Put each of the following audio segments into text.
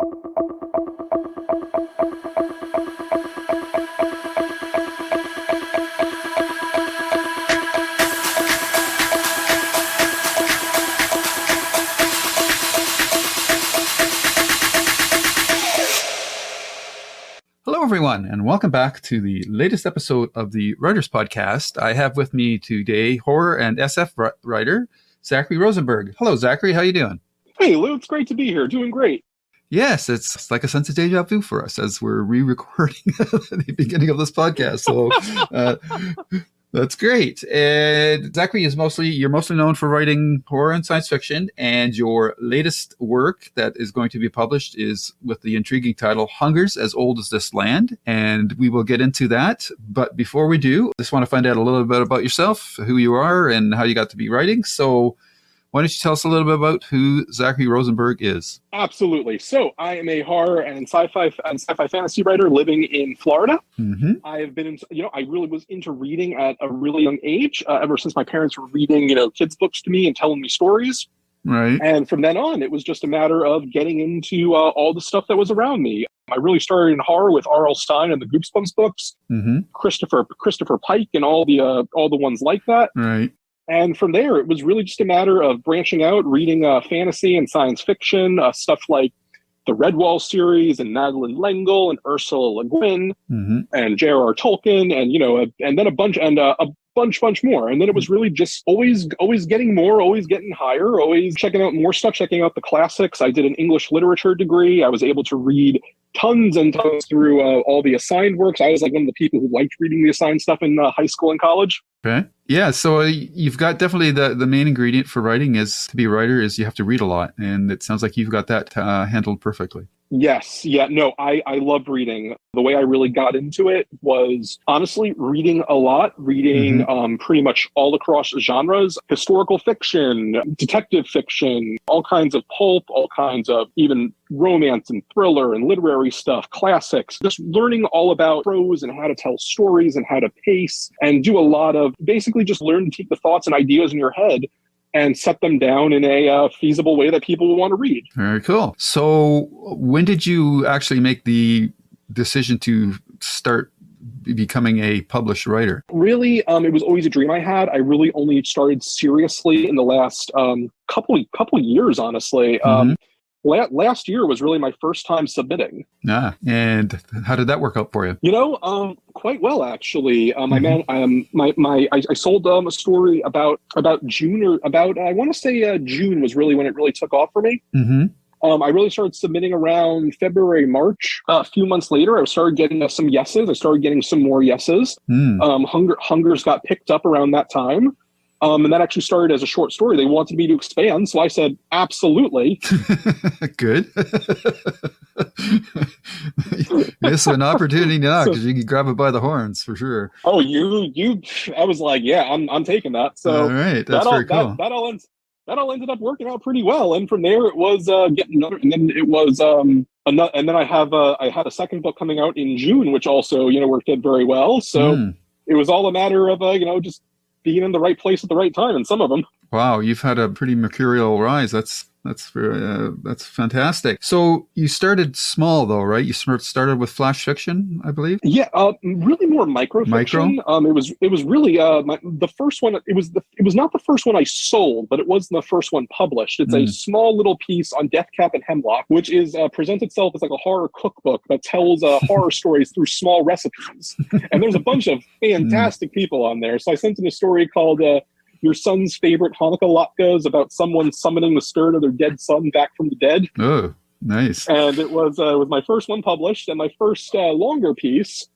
Hello, everyone, and welcome back to the latest episode of the Writers Podcast. I have with me today horror and SF writer Zachary Rosenberg. Hello, Zachary. How you doing? Hey, Lou. It's great to be here. Doing great. Yes, it's like a sense of deja vu for us as we're re-recording the beginning of this podcast. So that's great. And Zachary you're mostly known for writing horror and science fiction, and your latest work that is going to be published is with the intriguing title Hungers as Old as This Land, and we will get into that. But before we do, I just want to find out a little bit about yourself, who you are, and how you got to be writing. So why don't you tell us a little bit about who Zachary Rosenberg is? Absolutely. So I am a horror and sci-fi fantasy writer living in Florida. Mm-hmm. I have been, I really was into reading at a really young age, ever since my parents were reading, kids' books to me and telling me stories. Right. And from then on, it was just a matter of getting into all the stuff that was around me. I really started in horror with R.L. Stine and the Goosebumps books, mm-hmm. Christopher Pike, and all the ones like that. Right. And from there, it was really just a matter of branching out, reading fantasy and science fiction, stuff like the Redwall series and Madeleine L'Engle and Ursula Le Guin mm-hmm. and J.R.R. Tolkien, and and then a bunch more. And then it was really just always getting more, always getting higher, always checking out more stuff, checking out the classics. I did an English literature degree. I was able to read tons and tons through all the assigned works. I was like one of the people who liked reading the assigned stuff in high school and college. Okay. Yeah. So you've got definitely the main ingredient for writing to be a writer is you have to read a lot. And it sounds like you've got that handled perfectly. Yes. Yeah. No, I love reading. The way I really got into it was honestly reading a lot, reading mm-hmm. Pretty much all across genres, historical fiction, detective fiction, all kinds of pulp, all kinds of even romance and thriller and literary stuff, classics, just learning all about prose and how to tell stories and how to pace and do a lot of basically just learn to take the thoughts and ideas in your head and set them down in a feasible way that people will want to read. Very cool. So when did you actually make the decision to start becoming a published writer? Really, it was always a dream I had. I really only started seriously in the last couple years, honestly. Mm-hmm. Last year was really my first time submitting. And how did that work out for you? Quite well, actually. mm-hmm. I sold a story about June I want to say June was really when it really took off for me. Mm-hmm. I really started submitting around February, March. A few months later, I started getting some yeses. I started getting some more yeses. Hungers got picked up around that time. And that actually started as a short story. They wanted me to expand, so I said, absolutely. Good. It's an opportunity now because you can grab it by the horns for sure. Oh, I was like, yeah, I'm taking that. So all right, that's very cool. That all ended up working out pretty well. And from there, it was getting another, and then it was another, and then I had a second book coming out in June, which also worked out very well. So it was all a matter of just being in the right place at the right time in some of them. Wow, you've had a pretty mercurial rise. That's fantastic. So you started small though, right? You started with flash fiction, I believe. Yeah, really more microfiction. It was really the first one. It was not the first one I sold, but it was the first one published. It's a small little piece on Death Cap and Hemlock, which presents itself as like a horror cookbook that tells horror stories through small recipes. And there's a bunch of fantastic people on there. So I sent in a story called Your Son's Favorite Hanukkah Latkes about someone summoning the spirit of their dead son back from the dead. Oh, nice. And it was my first one published, and my first longer piece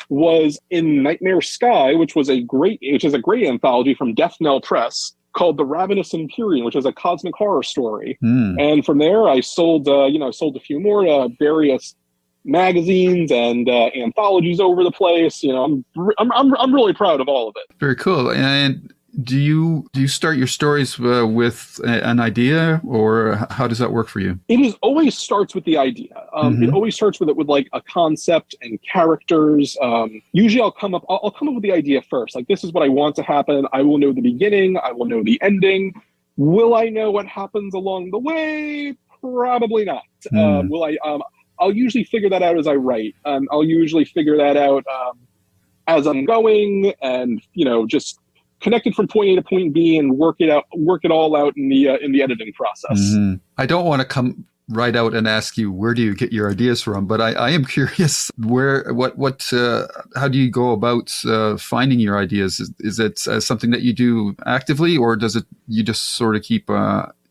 was in Nightmare Sky, which is a great anthology from Death Knell Press called The Ravenous Empyrean, which is a cosmic horror story. And from there, I sold a few more to various magazines and anthologies over the place. I'm really proud of all of it. Very cool. And do you start your stories with an idea, or how does that work for you? It always starts with the idea. It always starts with like a concept and characters. Usually I'll come up with the idea first. Like, this is what I want to happen. I will know the beginning. I will know the ending. Will I know what happens along the way? Probably not. I'll usually figure that out as I write. I'll usually figure that out as I'm going, and just connect it from point A to point B and work it all out in the editing process. Mm-hmm. I don't want to come right out and ask you, where do you get your ideas from? But I am curious, how do you go about finding your ideas? Is it something that you do actively, or you just sort of keep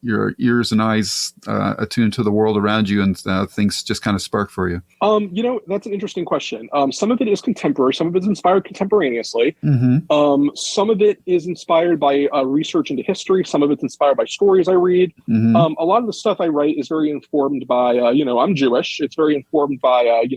your ears and eyes attuned to the world around you, and things just kind of spark for you? That's an interesting question. Some of it is contemporary. Some of it is inspired contemporaneously. Mm-hmm. Some of it is inspired by research into history. Some of it's inspired by stories I read. Mm-hmm. A lot of the stuff I write is very informed by, I'm Jewish. It's very informed by, I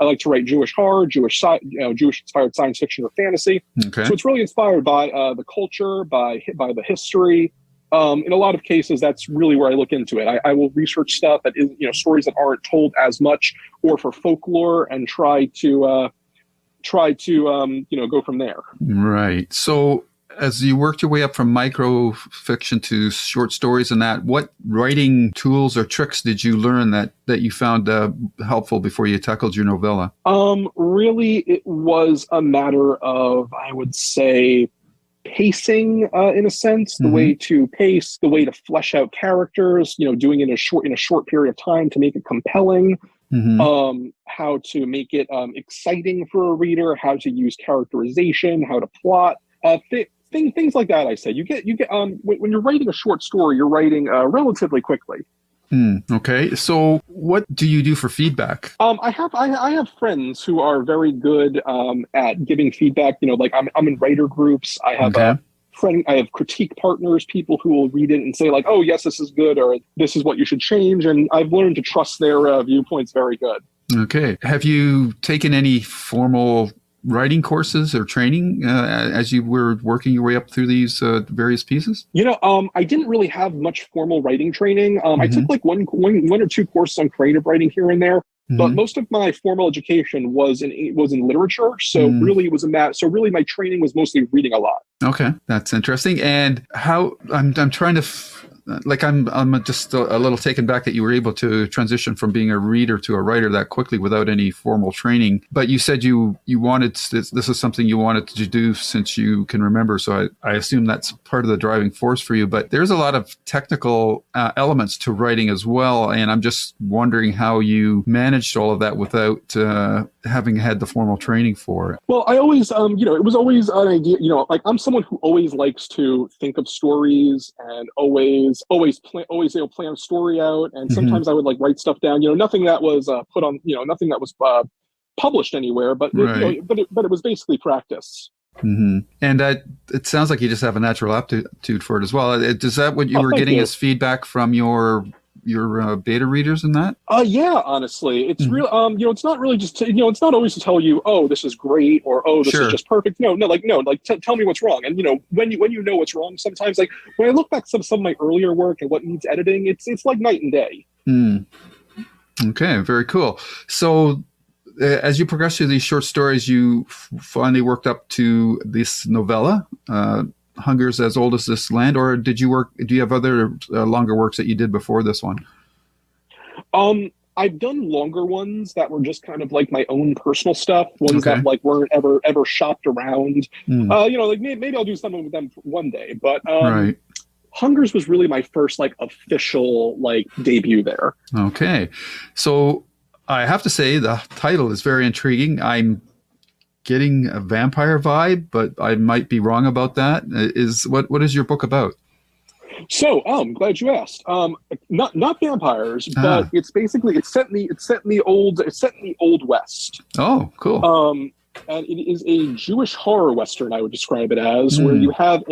like to write Jewish horror, Jewish inspired science fiction or fantasy. Okay. So it's really inspired by the culture, by the history. In a lot of cases, that's really where I look into it. I will research stuff that is, stories that aren't told as much, or for folklore, and try to go from there. Right. So as you worked your way up from micro fiction to short stories and that, what writing tools or tricks did you learn that you found helpful before you tackled your novella? Really, it was a matter of, I would say, pacing, in a sense, the Mm-hmm. way to pace, the way to flesh out characters, doing it in a short period of time to make it compelling. Mm-hmm. How to make it exciting for a reader, how to use characterization, how to plot, things like that. I say you get when you're writing a short story, you're writing relatively quickly. Okay. So what do you do for feedback? I have friends who are very good at giving feedback. Like I'm in writer groups. I have I have critique partners, people who will read it and say like, oh yes, this is good, or this is what you should change. And I've learned to trust their viewpoints very good. Okay. Have you taken any formal writing courses or training as you were working your way up through these various pieces? I didn't really have much formal writing training. I took like one or two courses on creative writing here and there, but most of my formal education was in literature. So really it was so really my training was mostly reading a lot. Okay, that's interesting. And how I'm trying to I'm just a little taken back that you were able to transition from being a reader to a writer that quickly without any formal training. But you said you wanted this is something you wanted to do since you can remember. So I assume that's part of the driving force for you. But there's a lot of technical elements to writing as well. And I'm just wondering how you managed all of that without having had the formal training for it. Well, I always, it was always an idea, like I'm someone who always likes to think of stories and always plan a story out. And sometimes I would like write stuff down, nothing that was put on, nothing that was published anywhere, but but it was basically practice. Mm-hmm. And it sounds like you just have a natural aptitude for it as well. Is that what you were getting as feedback from your beta readers in that? Yeah, honestly, it's real. It's not really just it's not always to tell you, oh, this is great, or oh, this is just perfect. No, tell me what's wrong. And when you know what's wrong, sometimes like when I look back some of my earlier work and what needs editing, it's like night and day. Okay, very cool. So as you progress through these short stories, you finally worked up to this novella, Hunger's As Old as This Land, or do you have other longer works that you did before this one? I've done longer ones that were just kind of like my own personal stuff, ones that like weren't ever shopped around. Like maybe I'll do something with them one day, but right. Hunger's was really my first like official like debut there. Okay. So I have to say the title is very intriguing. I'm getting a vampire vibe, but I might be wrong about that. What is your book about? So, I'm glad you asked. Not vampires, but it's set in the old West. Oh, cool. And it is a Jewish horror Western, I would describe it as, where you have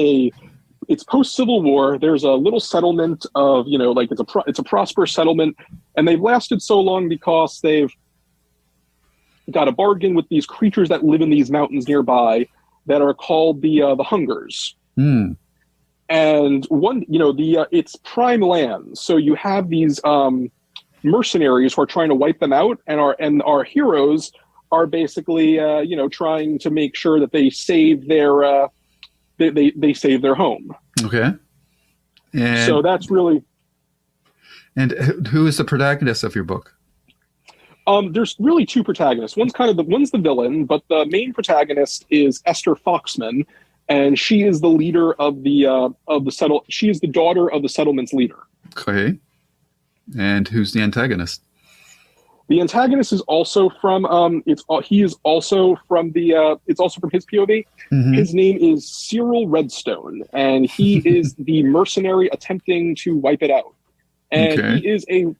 it's post-Civil War. There's a little settlement of, it's a prosperous settlement, and they've lasted so long because they've got a bargain with these creatures that live in these mountains nearby that are called the Hungers. And one, it's prime land. So you have these mercenaries who are trying to wipe them out, and our heroes are basically, trying to make sure that they save their they save their home. Okay. And so that's really. And who is the protagonist of your book? There's really two protagonists. One's the villain, but the main protagonist is Esther Foxman, and she is the leader of the She is the daughter of the settlement's leader. Okay. And who's the antagonist? The antagonist is also from it's also from his POV. Mm-hmm. His name is Cyril Redstone, and he is the mercenary attempting to wipe it out. And okay.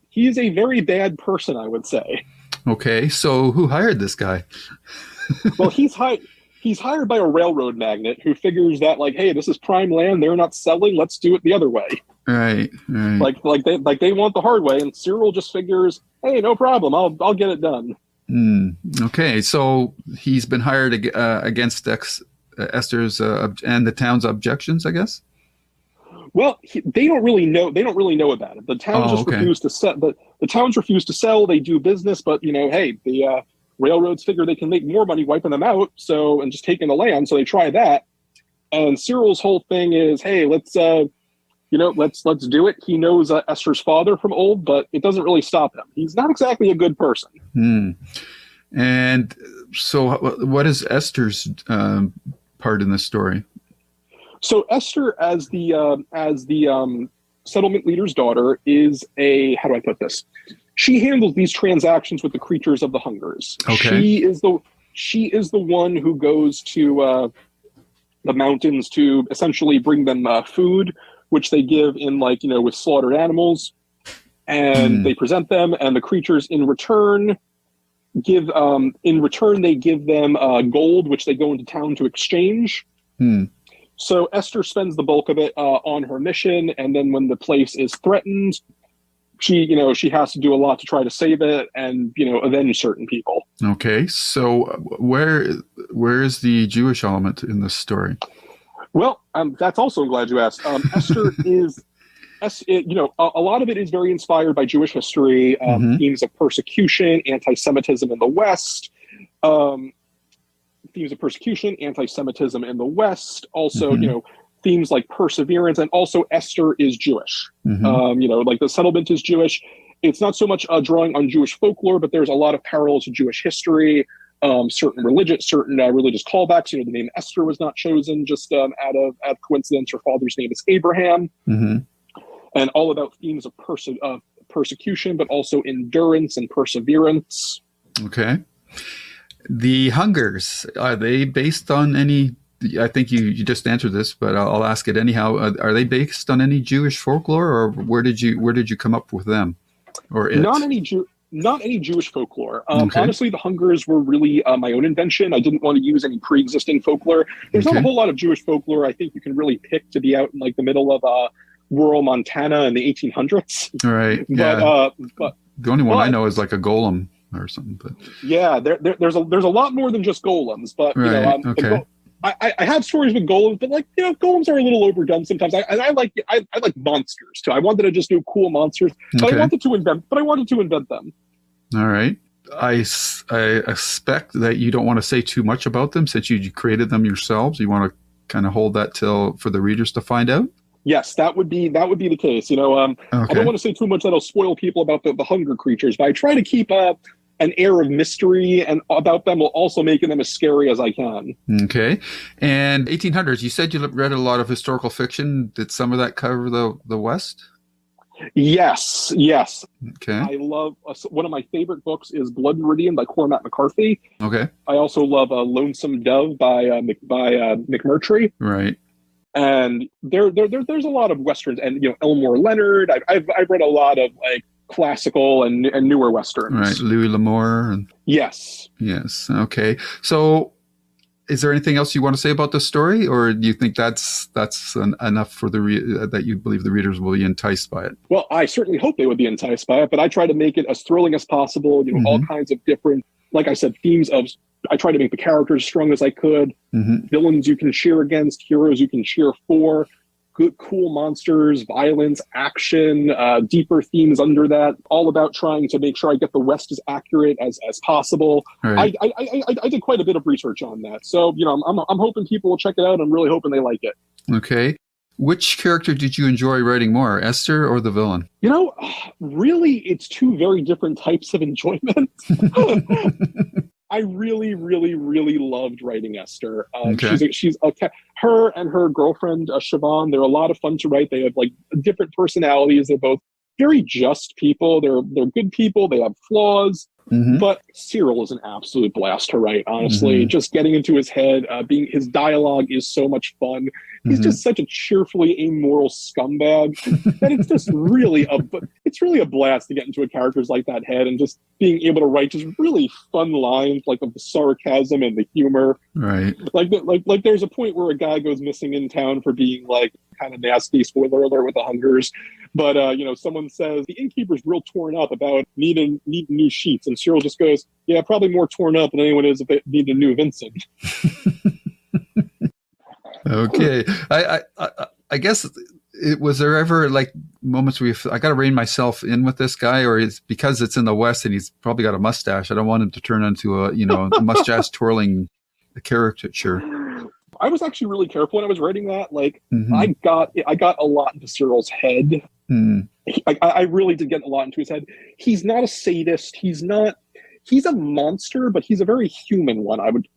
he is a very bad person, I would say. Okay, so who hired this guy? Well, he's hired by a railroad magnate who figures that, like, hey, this is prime land, they're not selling, let's do it the other way. Right. Like they want the hard way, and Cyril just figures, hey, no problem, I'll get it done. Okay, so he's been hired against Esther's and the town's objections, I guess. Well, they don't really know. They don't really know about it. The towns refuse to sell. The towns refuse to sell. They do business, but hey, the railroads figure they can make more money wiping them out, and just taking the land. So they try that. And Cyril's whole thing is, hey, let's do it. He knows Esther's father from old, but it doesn't really stop him. He's not exactly a good person. And so, what is Esther's part in this story? So Esther, as the settlement leader's daughter, is how do I put this? She handles these transactions with the creatures of the hungers. Okay. She is the one who goes to the mountains to essentially bring them food, which they give in with slaughtered animals, and they present them, and the creatures in return give them gold, which they go into town to exchange. So Esther spends the bulk of it on her mission, and then when the place is threatened, she has to do a lot to try to save it and avenge certain people. Okay, so where is the Jewish element in this story? Well, that's also, I'm glad you asked. Esther is, a lot of it is very inspired by Jewish history, themes of persecution, anti-Semitism in the West. Themes of persecution, anti-Semitism in the West, also, themes like perseverance, and also Esther is Jewish. Like the settlement is Jewish. It's not so much drawing on Jewish folklore, but there's a lot of parallels to Jewish history, certain religious callbacks. The name Esther was not chosen just out of coincidence. Her father's name is Abraham. And all about themes of persecution, but also endurance and perseverance. Okay. The Hungers, are they based on any, I think you just answered this, but I'll ask it anyhow. Are they based on any Jewish folklore, or where did you come up with them? Or it? Not any Jewish folklore. Honestly, the Hungers were really my own invention. I didn't want to use any pre-existing folklore. There's not a whole lot of Jewish folklore I think you can really pick to be out in the middle of rural Montana in the 1800s. Right. Yeah. But the only one I know is like a golem or something. But yeah, there's a lot more than just golems. But right. I have stories with golems, but golems are a little overdone sometimes. I like monsters too. I wanted to just do cool monsters, but I wanted to invent them. All right. I expect that you don't want to say too much about them since you created them yourselves. You want to kind of hold that for the readers to find out. Yes, that would be the case. I don't want to say too much that'll spoil people about the hunger creatures, but I try to keep an air of mystery and about them, while also making them as scary as I can. Okay. And 1800s, you said you read a lot of historical fiction. Did some of that cover the West? Yes. Okay. I love one of my favorite books is Blood Meridian by Cormac McCarthy. Okay. I also love Lonesome Dove by McMurtry. Right. And there's a lot of westerns, and Elmore Leonard. I've read a lot of classical and newer westerns. Right, Louis L'Amour. Yes. Okay. So, is there anything else you want to say about this story, or do you think that's enough for that you believe the readers will be enticed by it? Well, I certainly hope they would be enticed by it, but I try to make it as thrilling as possible. All kinds of different, like I said, themes of. I try to make the characters as strong as I could. Villains you can cheer against, heroes you can cheer for, good, cool monsters, violence, action, deeper themes under that. All about trying to make sure I get the West as accurate as possible. Right. I did quite a bit of research on that, so I'm hoping people will check it out. I'm really hoping they like it. Okay. Which character did you enjoy writing more, Esther or the villain? Really, it's two very different types of enjoyment. I really, really, really loved writing Esther. Her and her girlfriend, Siobhan, they're a lot of fun to write. They have like different personalities. They're both very just people. They're good people. They have flaws. But Cyril is an absolute blast to write, honestly. Just getting into his head, his dialogue is so much fun. He's just such a cheerfully amoral scumbag that it's just really a blast to get into a character's like that head and just being able to write just really fun lines like of the sarcasm and the humor. Right. Like there's a point where a guy goes missing in town for being like kind of nasty, spoiler alert with the Hungers. But, someone says the innkeeper's real torn up about needing new sheets. And Cyril just goes, yeah, probably more torn up than anyone is if they need a new Vincent. Okay. I guess was there ever like moments where I got to rein myself in with this guy, or is because it's in the West and he's probably got a mustache, I don't want him to turn into a mustache twirling caricature. I was actually really careful when I was writing that. Like, I got a lot into Cyril's head. I really did get a lot into his head. He's not a sadist. He's a monster, but he's a very human one. I would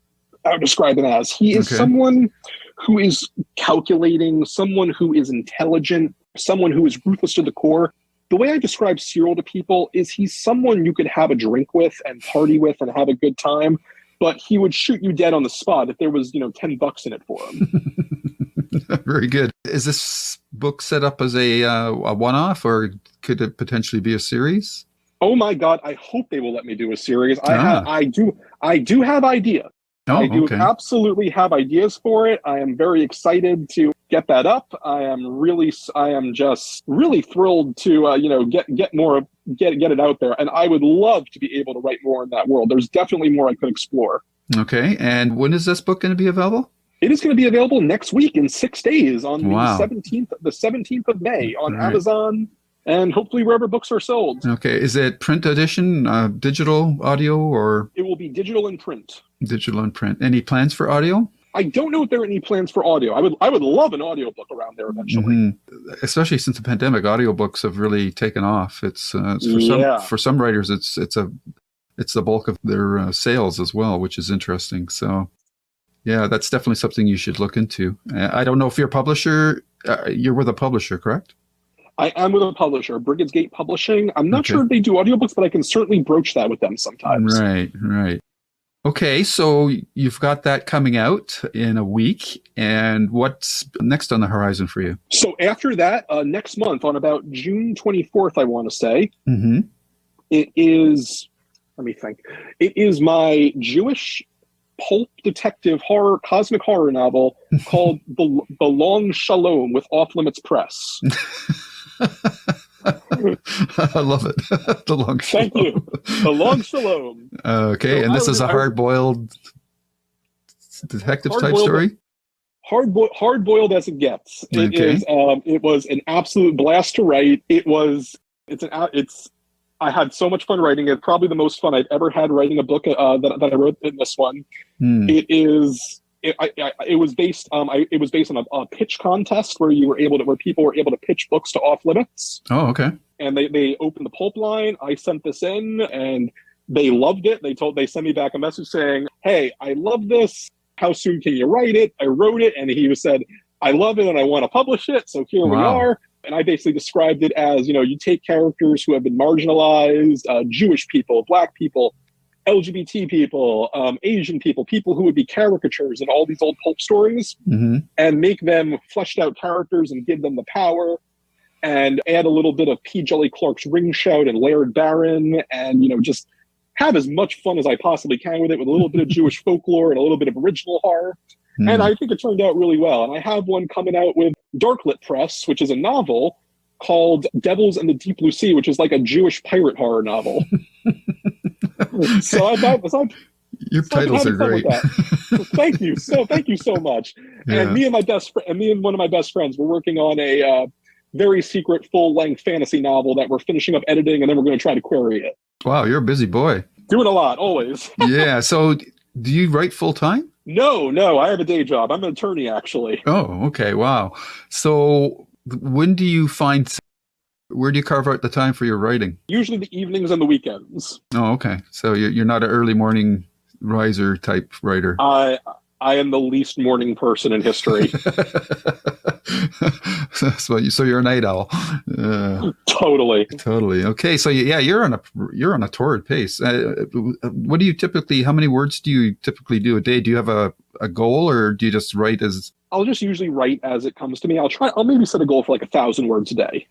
describe him as. He is someone who is calculating, someone who is intelligent, someone who is ruthless to the core. The way I describe Cyril to people is he's someone you could have a drink with and party with and have a good time, but he would shoot you dead on the spot if there was, $10 in it for him. Very good. Is this book set up as a one-off, or could it potentially be a series? Oh my God! I hope they will let me do a series. I do have ideas. I do absolutely have ideas for it. I am very excited to get that up. I am just really thrilled to get it out there. And I would love to be able to write more in that world. There's definitely more I could explore. Okay. And when is this book going to be available? It is going to be available next week in 6 days on the 17th of May on Amazon and hopefully wherever books are sold. Okay. Is it print edition, digital, audio, or? It will be digital and print. Digital and print. Any plans for audio? I don't know if there are any plans for audio. I would love an audiobook around there eventually. Especially since the pandemic, audiobooks have really taken off. It's for some writers, it's the bulk of their sales as well, which is interesting. So, yeah, that's definitely something you should look into. I don't know if you're a publisher. You're with a publisher, correct? I am with a publisher, Brigids Gate Publishing. I'm not sure if they do audiobooks, but I can certainly broach that with them sometimes. Right. Okay, so you've got that coming out in a week, and what's next on the horizon for you? So after that, next month, on about June 24th, I want to say, it is, let me think, it is my Jewish pulp detective horror, cosmic horror novel called The Long Shalom with Off Limits Press. I love it. The Long Shalom. Thank you. The Long Shalom. Okay, so and this is a hard-boiled detective type story? Hard-boiled as it gets. It was an absolute blast to write. I had so much fun writing it. Probably the most fun I've ever had writing a book that I wrote in this one. It was based on a pitch contest where people were able to pitch books to Off Limits. Oh, okay. And they opened the pulp line. I sent this in, and they loved it. They sent me back a message saying, "Hey, I love this. How soon can you write it?" I wrote it, and he said, "I love it, and I want to publish it." So here we are. And I basically described it as, you take characters who have been marginalized, Jewish people, Black people, LGBT people, Asian people, people who would be caricatures in all these old pulp stories, and make them fleshed out characters and give them the power, and add a little bit of P. Jelly Clark's Ring Shout and Laird Barron, and just have as much fun as I possibly can with it, with a little bit of Jewish folklore and a little bit of original horror. And I think it turned out really well. And I have one coming out with Darklit Press, which is a novel called Devils and the Deep Blue Sea, which is like a Jewish pirate horror novel. Your titles are great. Thank you so much. Yeah. And me and one of my best friends, we're working on a very secret full-length fantasy novel that we're finishing up editing, and then we're going to try to query it. Wow, you're a busy boy. Doing a lot, always. Yeah. So do you write full-time? No, I have a day job. I'm an attorney, actually. Oh, okay. Wow. So when do you find, where do you carve out the time for your writing? Usually the evenings and the weekends. Oh, okay. So you're not an early morning riser type writer. I am the least morning person in history. So you're a night owl. Totally. Okay. So yeah, you're on a torrid pace. What do you typically? How many words do you typically do a day? Do you have a goal, or do you just write as? I'll just usually write as it comes to me. I'll maybe set a goal for like 1,000 words a day.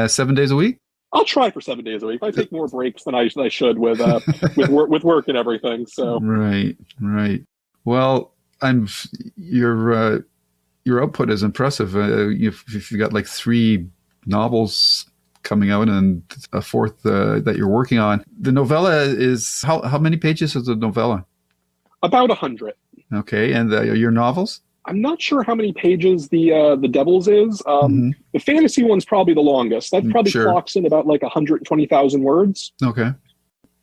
7 days a week. I'll try for 7 days a week. I take more breaks than I should with work and everything. So right. Well, your output is impressive. If you got like 3 novels coming out and a 4th that you're working on. The novella is how many pages is the novella? About 100. Okay, and your novels? I'm not sure how many pages the Devils is. The fantasy one's probably the longest. That probably clocks in about like 120,000 words. Okay.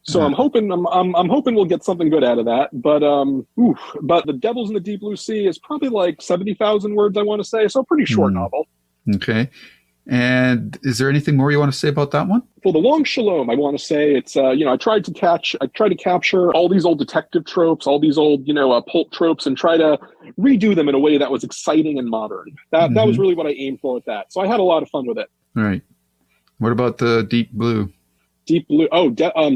So I'm hoping we'll get something good out of that. But but the Devils in the Deep Blue Sea is probably like 70,000 words, I want to say. So a pretty short novel. Okay. And is there anything more you want to say about that one? For The Long Shalom, I want to say it's I tried to capture all these old detective tropes, all these old pulp tropes, and try to redo them in a way that was exciting and modern. That was really what I aimed for with that. So I had a lot of fun with it. Right. What about the Deep Blue? Deep Blue.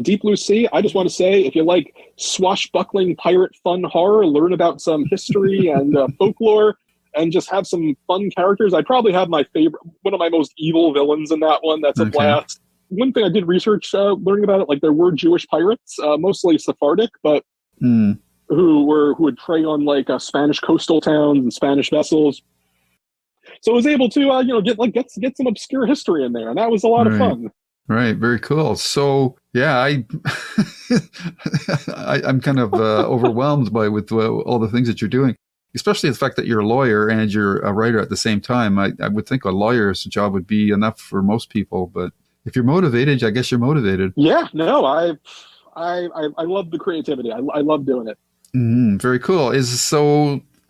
Deep Blue Sea. I just want to say, if you like swashbuckling pirate fun horror, learn about some history and folklore, and just have some fun characters, I probably have one of my most evil villains in that one. That's a blast. One thing I did research learning about it, like there were Jewish pirates, mostly Sephardic, but who would prey on like Spanish coastal towns and Spanish vessels. So I was able to get some obscure history in there, and that was a lot of fun. Right, very cool. So yeah, I'm kind of overwhelmed with all the things that you're doing, especially the fact that you're a lawyer and you're a writer at the same time. I would think a lawyer's job would be enough for most people, but if you're motivated, I guess you're motivated. Yeah, no, I love the creativity. I love doing it. Very cool.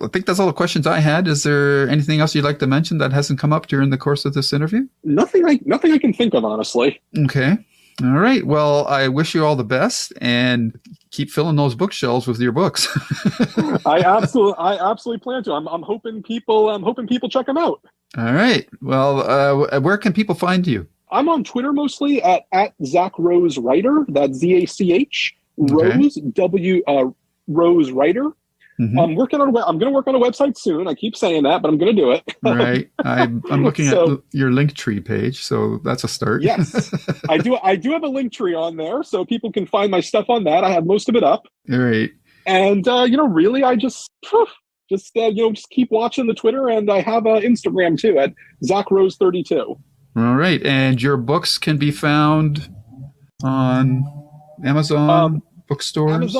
I think that's all the questions I had. Is there anything else you'd like to mention that hasn't come up during the course of this interview? Nothing I can think of, honestly. Okay. All right. Well, I wish you all the best and keep filling those bookshelves with your books. I absolutely plan to. I'm hoping people check them out. All right. Well, where can people find you? I'm on Twitter mostly at Zach Rose Writer. That's ZACH Rose Rose Writer. I'm going to work on a website soon. I keep saying that, but I'm going to do it. Right. I'm looking at your Linktree page, so that's a start. Yes, I do have a Linktree on there, so people can find my stuff on that. I have most of it up. All right. And really, I just keep watching the Twitter, and I have Instagram too at ZachRose32. All right, and your books can be found on Amazon bookstores.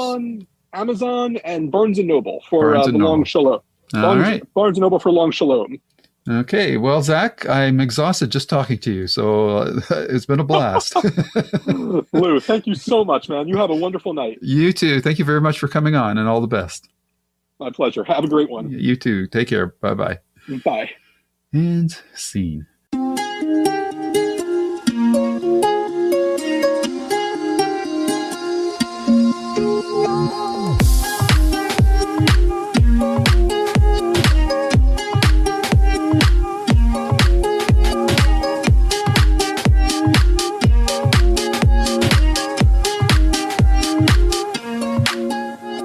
Amazon and Barnes & Noble for the Long Shalom. Barnes & Noble for Long Shalom. Okay. Well, Zach, I'm exhausted just talking to you, so it's been a blast. Lou, thank you so much, man. You have a wonderful night. You too. Thank you very much for coming on, and all the best. My pleasure. Have a great one. You too. Take care. Bye-bye. Bye. And scene.